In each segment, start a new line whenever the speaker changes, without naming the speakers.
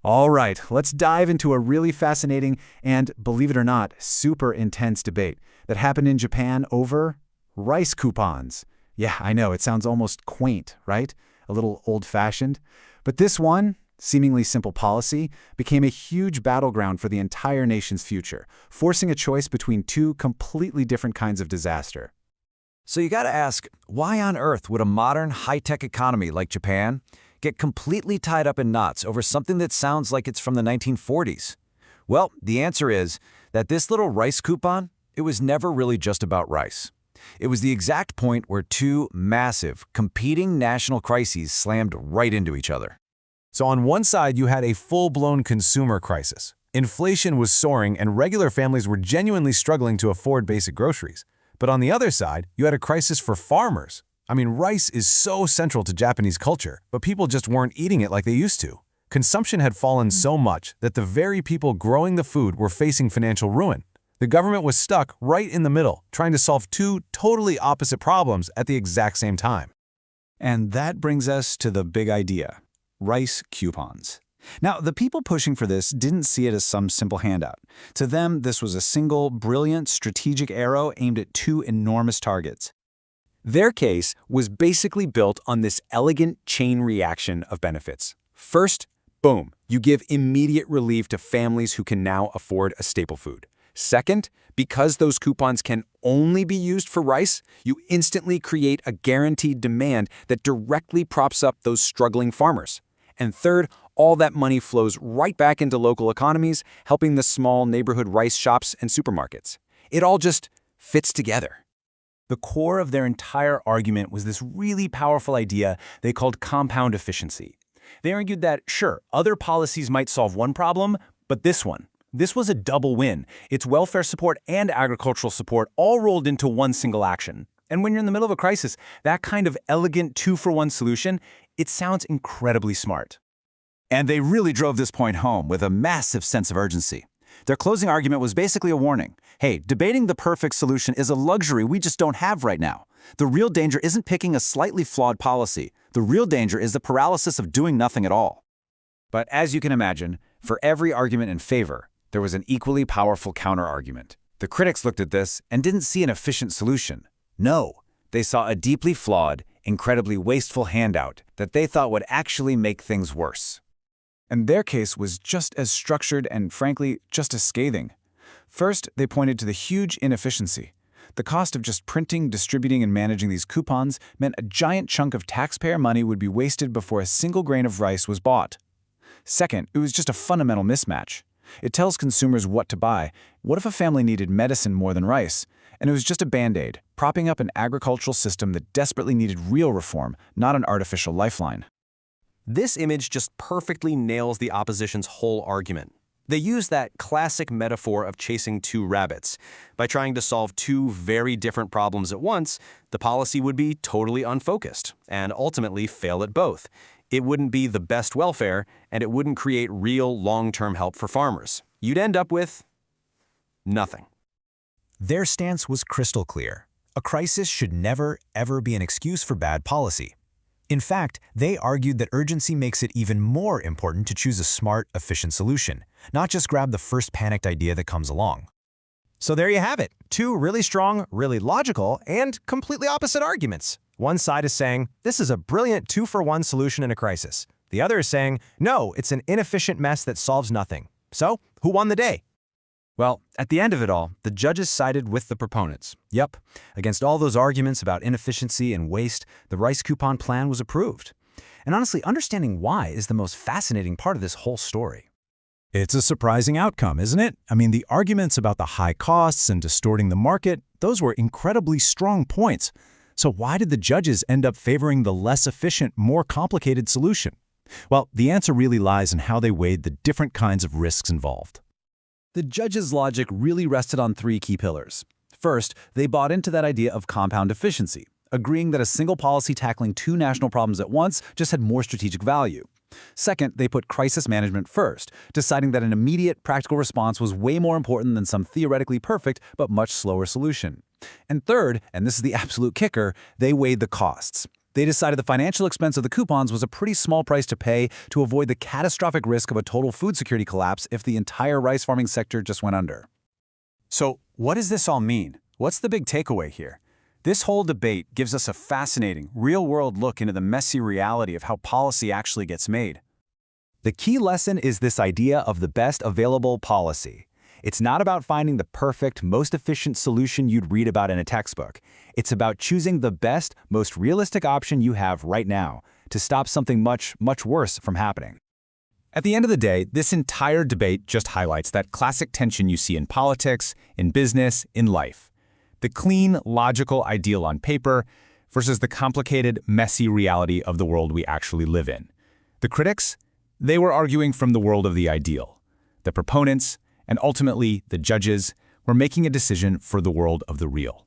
All right, let's dive into a really fascinating and, believe it or not, super intense debate that happened in Japan over rice coupons. Yeah, I know, it sounds almost quaint, right? A little old-fashioned. But this one, seemingly simple policy, became a huge battleground for the entire nation's future, forcing a choice between two completely different kinds of disaster.
So you gotta ask, why on earth would a modern, high-tech economy like Japan get completely tied up in knots over something that sounds like it's from the 1940s? Well, the answer is that this little rice coupon, it was never really just about rice. It was the exact point where two massive, competing national crises slammed right into each other.
So on one side, you had a full-blown consumer crisis. Inflation was soaring and regular families were genuinely struggling to afford basic groceries. But on the other side, you had a crisis for farmers. I mean, rice is so central to Japanese culture, but people just weren't eating it like they used to. Consumption had fallen so much that the very people growing the food were facing financial ruin. The government was stuck right in the middle, trying to solve two totally opposite problems at the exact same time.
And that brings us to the big idea: rice coupons. Now, the people pushing for this didn't see it as some simple handout. To them, this was a single, brilliant, strategic arrow aimed at two enormous targets. Their case was basically built on this elegant chain reaction of benefits. First, boom, you give immediate relief to families who can now afford a staple food. Second, because those coupons can only be used for rice, you instantly create a guaranteed demand that directly props up those struggling farmers. And third, all that money flows right back into local economies, helping the small neighborhood rice shops and supermarkets. It all just fits together. The core of their entire argument was this really powerful idea they called compound efficiency. They argued that, sure, other policies might solve one problem, but this was a double win. It's welfare support and agricultural support all rolled into one single action. And when you're in the middle of a crisis, that kind of elegant two-for-one solution, it sounds incredibly smart.
And they really drove this point home with a massive sense of urgency. Their closing argument was basically a warning. Hey, debating the perfect solution is a luxury we just don't have right now. The real danger isn't picking a slightly flawed policy. The real danger is the paralysis of doing nothing at all. But as you can imagine, for every argument in favor, there was an equally powerful counter-argument. The critics looked at this and didn't see an efficient solution. No, they saw a deeply flawed, incredibly wasteful handout that they thought would actually make things worse.
And their case was just as structured and, frankly, just as scathing. First, they pointed to the huge inefficiency. The cost of just printing, distributing, and managing these coupons meant a giant chunk of taxpayer money would be wasted before a single grain of rice was bought. Second, it was just a fundamental mismatch. It tells consumers what to buy. What if a family needed medicine more than rice? And it was just a band-aid, propping up an agricultural system that desperately needed real reform, not an artificial lifeline.
This image just perfectly nails the opposition's whole argument. They use that classic metaphor of chasing two rabbits. By trying to solve two very different problems at once, the policy would be totally unfocused and ultimately fail at both. It wouldn't be the best welfare, and it wouldn't create real long-term help for farmers. You'd end up with nothing.
Their stance was crystal clear. A crisis should never, ever be an excuse for bad policy. In fact, they argued that urgency makes it even more important to choose a smart, efficient solution, not just grab the first panicked idea that comes along. So there you have it, two really strong, really logical, and completely opposite arguments. One side is saying, this is a brilliant two-for-one solution in a crisis. The other is saying, no, it's an inefficient mess that solves nothing. So, who won the day?
Well, at the end of it all, the judges sided with the proponents. Yep, against all those arguments about inefficiency and waste, the rice coupon plan was approved. And honestly, understanding why is the most fascinating part of this whole story. It's a surprising outcome, isn't it? I mean, the arguments about the high costs and distorting the market, those were incredibly strong points. So why did the judges end up favoring the less efficient, more complicated solution? Well, the answer really lies in how they weighed the different kinds of risks involved. The judges' logic really rested on three key pillars. First, they bought into that idea of compound efficiency, agreeing that a single policy tackling two national problems at once just had more strategic value. Second, they put crisis management first, deciding that an immediate, practical response was way more important than some theoretically perfect but much slower solution. And third, and this is the absolute kicker, they weighed the costs.
They decided the financial expense of the coupons was a pretty small price to pay to avoid the catastrophic risk of a total food security collapse if the entire rice farming sector just went under.
So, what does this all mean? What's the big takeaway here? This whole debate gives us a fascinating, real-world look into the messy reality of how policy actually gets made.
The key lesson is this idea of the best available policy. It's not about finding the perfect, most efficient solution you'd read about in a textbook. It's about choosing the best, most realistic option you have right now to stop something much, much worse from happening. At the end of the day, this entire debate just highlights that classic tension you see in politics, in business, in life. The clean, logical ideal on paper versus the complicated, messy reality of the world we actually live in. The critics? They were arguing from the world of the ideal. The proponents, and ultimately the judges, were making a decision for the world of the real.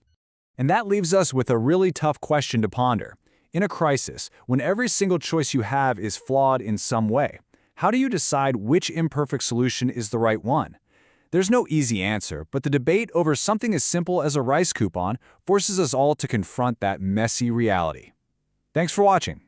And that leaves us with a really tough question to ponder. In a crisis, when every single choice you have is flawed in some way, how do you decide which imperfect solution is the right one? There's no easy answer, but the debate over something as simple as a rice coupon forces us all to confront that messy reality. Thanks for watching.